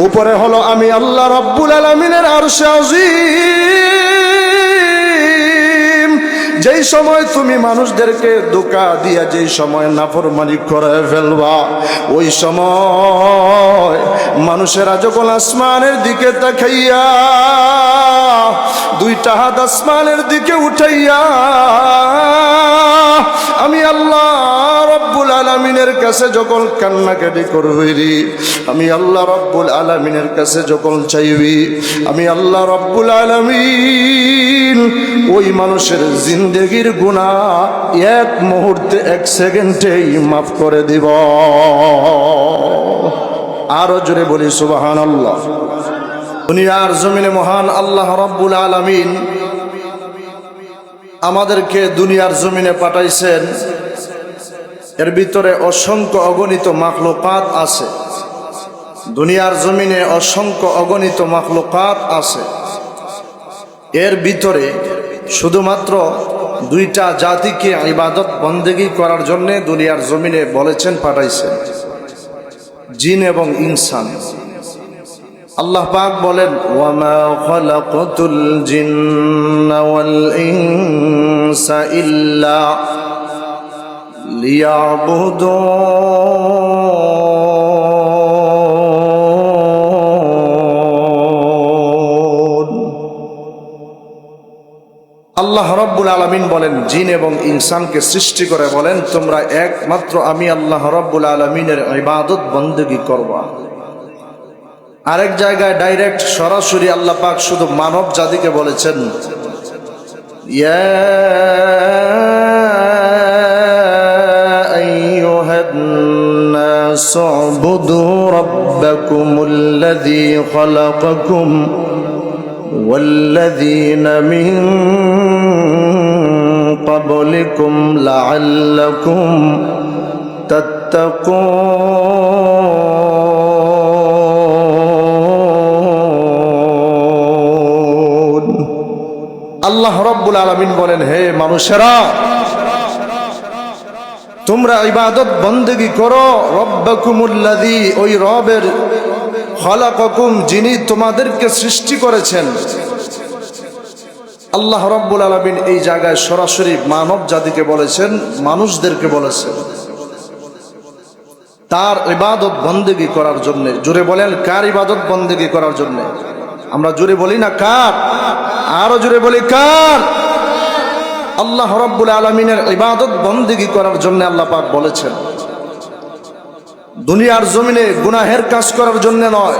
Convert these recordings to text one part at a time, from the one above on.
উপরে হলো আমি আল্লাহ রাব্বুল আলামিনের আরশ আজিম। যেই সময় তুমি মানুষদেরকে ধোঁকা দিয়া যেই সময় নাফরমানি করে ফেলবা, ওই সময় মানুষেরা যখন আসমানের দিকে তাকাইয়া দুইটা হাত আসমানের দিকে উঠাইয়া আমি আল্লাহ রব্বুল আলামিনের কাছে যখন কান্নাকাটি করবি, আমি আল্লাহ রব্বুল আলামিনের কাছে যখন চাইবি, আমি আল্লাহ রব্বুল আলামিন ওই মানুষের জিন্দেগির গুনাহ এক মুহূর্তে, এক সেকেন্ডেই মাফ করে দিব। আরো জোরে বলি সুবহানাল্লাহ। দুনিয়ার জমিনে মহান আল্লাহ রব্বুল আলামিন আমাদেরকে দুনিয়ার জমিনে পাঠাইছেন। এর ভিতরে অসংখ্য অগণিত মাখলুকাত আছে। দুনিয়ার জমিনে অসংখ্য অগণিত মাখলুকাত আছে। এর ভিতরে শুধুমাত্র দুইটা জাতিকে ইবাদত বন্দেগী করার জন্য দুনিয়ার জমিনে বলেছেন, পাঠাইছেন, জিন এবং ইনসান। আল্লাহ পাক বলেন, ওয়ামা খালাকাতুল জিন্না ওয়াল ইনসা ইল্লা লিয়াবুদুন। আল্লাহ রাব্বুল আলামিন বলেন, জিন এবং ইনসানকে সৃষ্টি করে বলেন, তোমরা একমাত্র আমি আল্লাহ রাব্বুল আলামিনের ইবাদত বন্দেগী করবা। আরেক জায়গায় ডাইরেক্ট সরাসরি আল্লাহ পাক শুধু মানব জাতিকে বলেছেন, ইয়া আইয়ুহান নাস উবুদু রাব্বাকুমুল্লাযী খালাকাকুম ওয়াল্লাযীনা মিন ক্বাবলিকুম লাআল্লাকুম তাত্তাকুন। আল্লাহ রাব্বুল আলামিন বলেন, হে মানুষেরা, তোমরা ইবাদত বন্দেগী করো রব্বাকুমুল্লাযী, ওই রবের, খালাকাকুম, যিনি তোমাদেরকে সৃষ্টি করেছেন। আল্লাহ রাব্বুল আলামিন এই জায়গায় সরাসরি মানব জাতিকে বলেছেন, মানুষদেরকে বলেছেন তার ইবাদত বন্দেগী করার জন্য। জোরে বলেন, কার ইবাদত বন্দেগী করার জন্য? আমরা জোরে বলি না কার? আরো জোরে বলি কার? আল্লাহ রাব্বুল আলামিনের ইবাদত বন্দেগী করার জন্য আল্লাহ পাক বলেছেন। দুনিয়ার জমিনে গুনাহের কাজ করার জন্য নয়,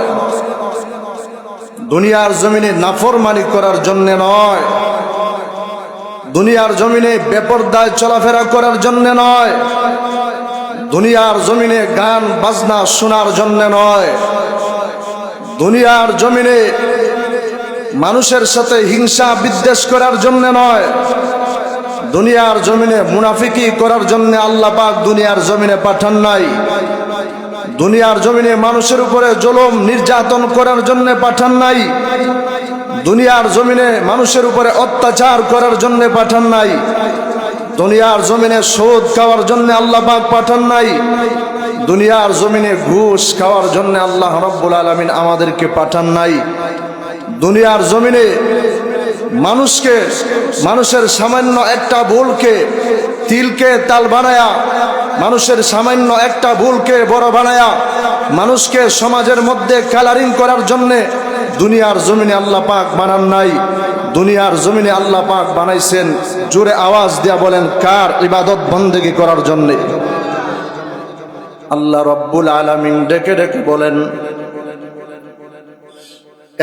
দুনিয়ার জমিনে নাফরমানি করার জন্য নয়, দুনিয়ার জমিনে বেপরদায় চলাফেরা করার জন্য নয়, দুনিয়ার জমিনে গান বাজনা শোনার জন্য নয়, দুনিয়ার জমিনে মানুষের সাথে হিংসা বিদ্বেষ করার জন্য নয়, দুনিয়ার জমিনে মুনাফিকি করার জন্য আল্লাহ পাক দুনিয়ার জমিনে পাঠান নাই। দুনিয়ার জমিনে মানুষের উপরে জুলুম নির্যাতন করার জন্য পাঠান নাই। দুনিয়ার জমিনে মানুষের উপরে অত্যাচার করার জন্য পাঠান নাই। দুনিয়ার জমিনে সুদ খাওয়ার জন্য আল্লাহ পাক পাঠান নাই। দুনিয়ার জমিনে ঘুষ খাওয়ার জন্য আল্লাহ রাব্বুল আলামিন আমাদেরকে পাঠান নাই। দুনিয়ার জমিনে মানুষকে, মানুষের সামান্য একটা ভুলকে তিলকে তাল বানায়া, মানুষের সামান্য একটা ভুলকে বড় বানায়া, মানুষকে সমাজের মধ্যে কালারিং করার জন্য দুনিয়ার জমিনে আল্লাহ পাক বানান নাই। দুনিয়ার জমিনে আল্লাহ পাক বানাইছেন, জোরে আওয়াজ দিয়া বলেন, কার ইবাদত বন্দেগী করার জন্য? আল্লাহ রাব্বুল আলামিন ডেকে ডেকে বলেন,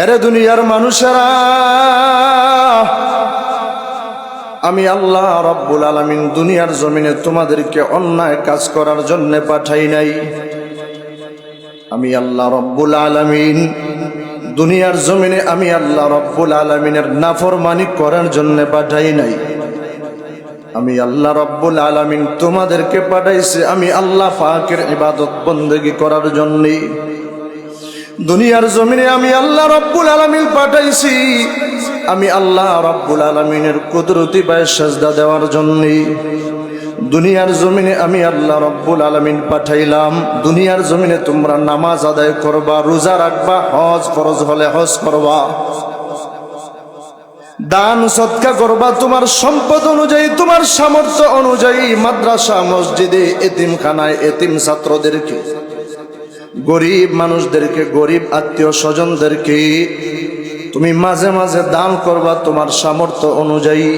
এরে দুনিয়ার মানুষেরা, আমি আল্লাহ রাব্বুল আলামিন দুনিয়ার জমিনে তোমাদেরকে অন্যায় কাজ করার জন্য পাঠাই নাই। আমি আল্লাহ রাব্বুল আলামিন দুনিয়ার জমিনে আমি আল্লাহ রাব্বুল আলামিনের নাফরমানি করার জন্য পাঠাই নাই। আমি আল্লাহ রাব্বুল আলামিন তোমাদেরকে পাঠাইছি আমি আল্লাহ পাকের ইবাদত বন্দেগী করার জন্য। দুনিয়ার জমিনে আমি আল্লাহ রাব্বুল আলামিন পাঠাইছি আমি আল্লাহ রাব্বুল আলামিনের কুদরতি পায়ে সিজদা দেওয়ার জন্য। দুনিয়ার জমিনে আমি আল্লাহ রব্বুল আলামিন পাঠাইলাম, দুনিয়ার জমিনে তোমরা নামাজ আদায় করবা, রোজা রাখবা, হজ ফরজ হলে হজ করবা, দান সদকা করবা, তোমার সম্পদ অনুযায়ী, তোমার সামর্থ্য অনুযায়ী। মাদ্রাসা, মসজিদে, এতিমখানায় এতিম ছাত্রদেরকে, গরিব মানুষদেরকে, গরিব আত্মীয় স্বজনদেরকে তুমি মাঝে মাঝে দান করবা তোমার সামর্থ্য অনুযায়ী।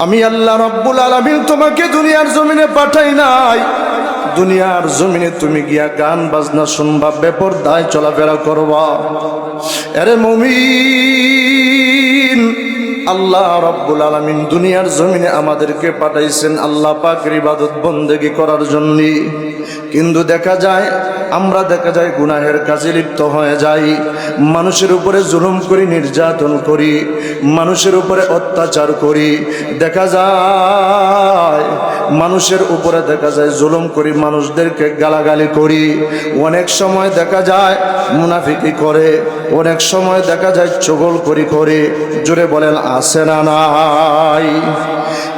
আমি আল্লাহ রব্বুল আলামিন তোমাকে দুনিয়ার জমিনে পাঠাই নাই, দুনিয়ার জমিনে তুমি গিয়া গান বাজনা শুনবা, বেপরদায় চলাফেরা করবা। আরে মুমিন, আল্লাহ রব্বুল আলামিন দুনিয়ার জমিনে আমাদেরকে পাঠাইছেন আল্লাহ পাকের ইবাদত বন্দেগী করার জন্য। কিন্তু দেখা যায় আমরা গুনাহের কাজে লিপ্ত হয়ে যাই, মানুষের উপরে জুলুম করি, নির্যাতন করি, মানুষের উপরে অত্যাচার করি। দেখা যায় মানুষের উপরে জুলুম করি, মানুষদেরকে গালাগালি করি। অনেক সময় দেখা যায় মুনাফিকি করে, অনেক সময় দেখা যায় চগলখড়ি করে। জোরে বলেন আছে না নাই?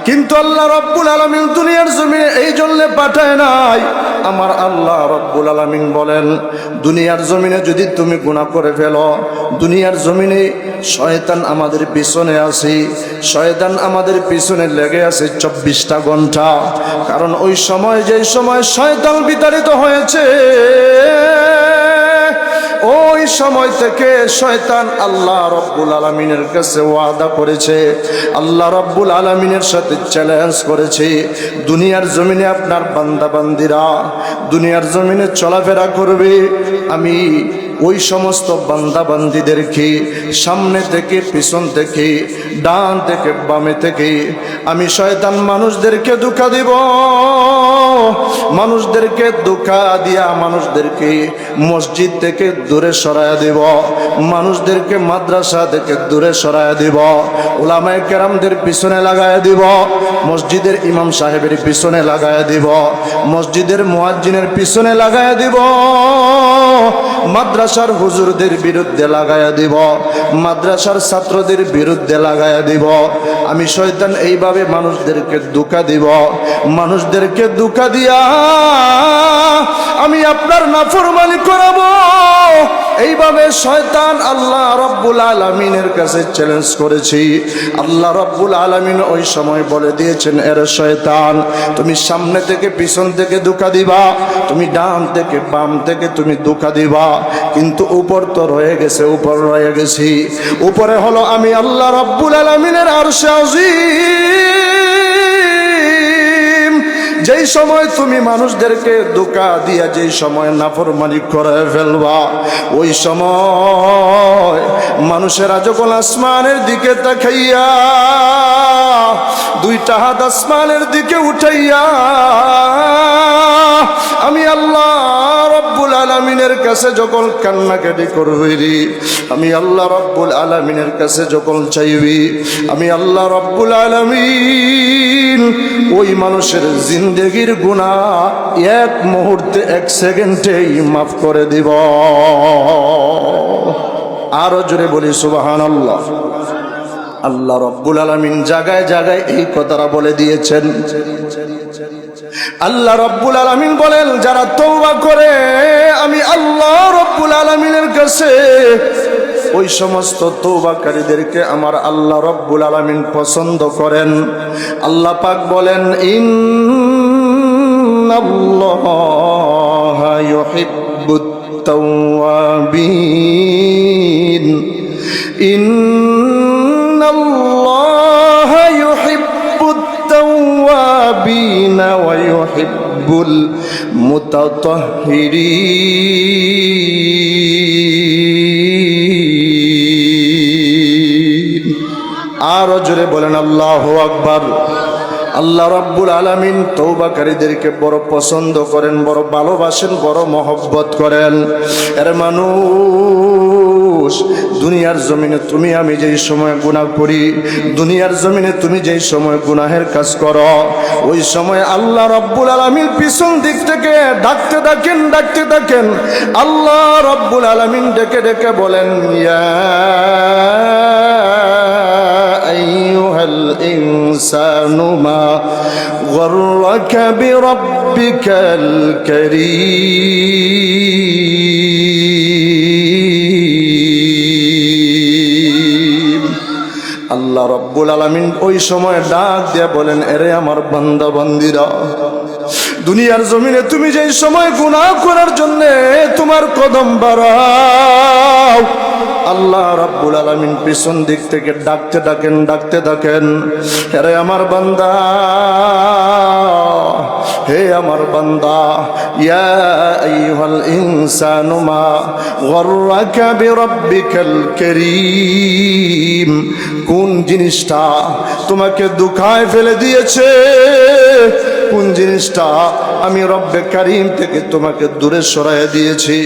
কিন্তু আল্লাহ রব্বুল আলামিন দুনিয়ার জমিনে এই জন্য পাঠায় নাই। আমার আল্লাহ রব্বুল আলামিন বলেন, দুনিয়ার জমিনে যদি তুমি গুনাহ করে ফেলো, দুনিয়ার জমিনে শয়তান আমাদের পিছনে আছে, শয়তান আমাদের পিছনে লেগে আছে 24টা ঘন্টা। কারণ ওই সময়, যেই সময় শয়তান বিতাড়িত হয়েছে, ওই সময় থেকে শয়তান আল্লাহ রব্বুল আলামিনের কাছে ওয়াদা করেছে, আল্লাহ রব্বুল আলামিনের সাথে চ্যালেঞ্জ করেছে, দুনিয়ার জমিনে আপনার বান্দা বান্দিরা দুনিয়ার জমিনে চলাফেরা করবে, আমি ওই সমস্ত বান্দা বান্দিদেরকে সামনে থেকে, পিছন থেকে, ডান থেকে, বামে থেকে আমি শয়তান মানুষদেরকে ধোঁকা দিব। মানুষদেরকে ধোঁকা দিয়া মানুষদেরকে মসজিদ থেকে দূরে সরায়া দিব, মানুষদেরকে মাদ্রাসা থেকে দূরে সরায়া দিব, উলামায়ে কেরামদের পিছনে লাগায়া দিব, মসজিদের ইমাম সাহেবের পিছনে লাগায়া দিব, মসজিদের মুয়াজ্জিনের পিছনে লাগায়া দিব, মাদ্রাসার হুজুরদের বিরুদ্ধে লাগায়া দিব, মাদ্রাসার ছাত্রদের বিরুদ্ধে লাগায়া দিব। আমি শয়তান এইভাবে মানুষদেরকে ধোঁকা দিব, মানুষদেরকে ধোঁকা দিয়া আমি আপনার নাফরমানি করাবো। এইভাবে শয়তান আল্লাহ রব্বুল আলামিনের কাছে চ্যালেঞ্জ করেছি। আল্লাহ রব্বুল আলামিন ওই সময় বলে দিয়েছেন, এর শয়তান তুমি সামনে থেকে পিছন থেকে ধোঁকা দিবা, তুমি ডান থেকে বাম থেকে তুমি ধোঁকা দিবা, কিন্তু উপর তো রয়ে গেছে, উপর রয়ে গেছি, উপরে হলো আমি আল্লাহ রব্বুল আলামিনের আরশ আযীম। যেই সময় তুমি মানুষদেরকে ধোঁকা দিয়া যেই সময় নাফরমানি করে ফেলবা, ওই সময় মানুষেরা যখন আসমানের দিকে তাকাইয়া দুইটা হাত আসমানের দিকে উঠাইয়া আমি আল্লাহ রব্বুল আলামিনের কাছে যখন কান্নাকাটি করবি, আমি আল্লাহ রব্বুল আলামিনের কাছে যখন চাইবি, আমি আল্লাহ রব্বুল আলামিন ওই মানুষের জিন্দেগির গুনাহ এক মুহূর্তে, এক সেকেন্ডেই মাফ করে দিব। আরো জোরে বলি সুবহানাল্লাহ। আল্লাহ রব্বুল আলামিন জায়গায় জায়গায় এই কথাটা বলে দিয়েছেন। আল্লাহ রব্বুল আলামিন বলেন, যারা তওবা করে আমি আল্লাহ রব্বুল আলামিনের কাছে ওই সমস্ত তওবাকারীদেরকে আমার আল্লাহ রব্বুল আলামিন পছন্দ করেন। আল্লাহ পাক বলেন, ইন্নাল্লাহা ইউহিব্বুত তাওয়াবিন, ইন্নাল্লাহা ইউহিব্বুত তাওয়াবিন ওয়া ইউহিব্বুল মুতাতাহহিরিন। আরো জোরে বলেন আল্লাহু আকবার। আল্লাহ রাব্বুল আলামিন তওবাকারীদেরকে বড় পছন্দ করেন, বড় ভালোবাসেন, বড় মহব্বত করেন। এর মানুষ, দুনিয়ার জমিনে তুমি আমি যেই সময় গুনাহ করি, দুনিয়ার জমিনে তুমি যেই সময় গুনাহের কাজ করো, ওই সময় আল্লাহ রাব্বুল আলামিন পিছন দিক থেকে ডাকতে থাকেন। আল্লাহ রাব্বুল আলামিন ডেকে ডেকে বলেন, ইয়া আইয়ুহাল ইনসানু মা غرك بربك الكريم আল্লাহ রব্বুল আলামিন ওই সময় ডাক দিয়ে বলেন, এরে আমার বান্দা বান্দিরা, দুনিয়ার জমিনে তুমি যেই সময় গুনাহ করার জন্য তোমার কদম বাড়াও, আল্লাহ রাব্বুল আলামিন পিছন দিক থেকে ডাকতে থাকেন, আরে আমার বান্দা, হে আমার বান্দা, ইয়া আইয়ুহাল ইনসানু মা গররাকা বিরাব্বিকাল কারীম, কোন জিনিসটা তোমাকে দুঃখায় ফেলে দিয়েছে, কোন জিনিসটা আমি রব্বে কারীম থেকে তোমাকে দূরে সরাইয়া দিয়েছি।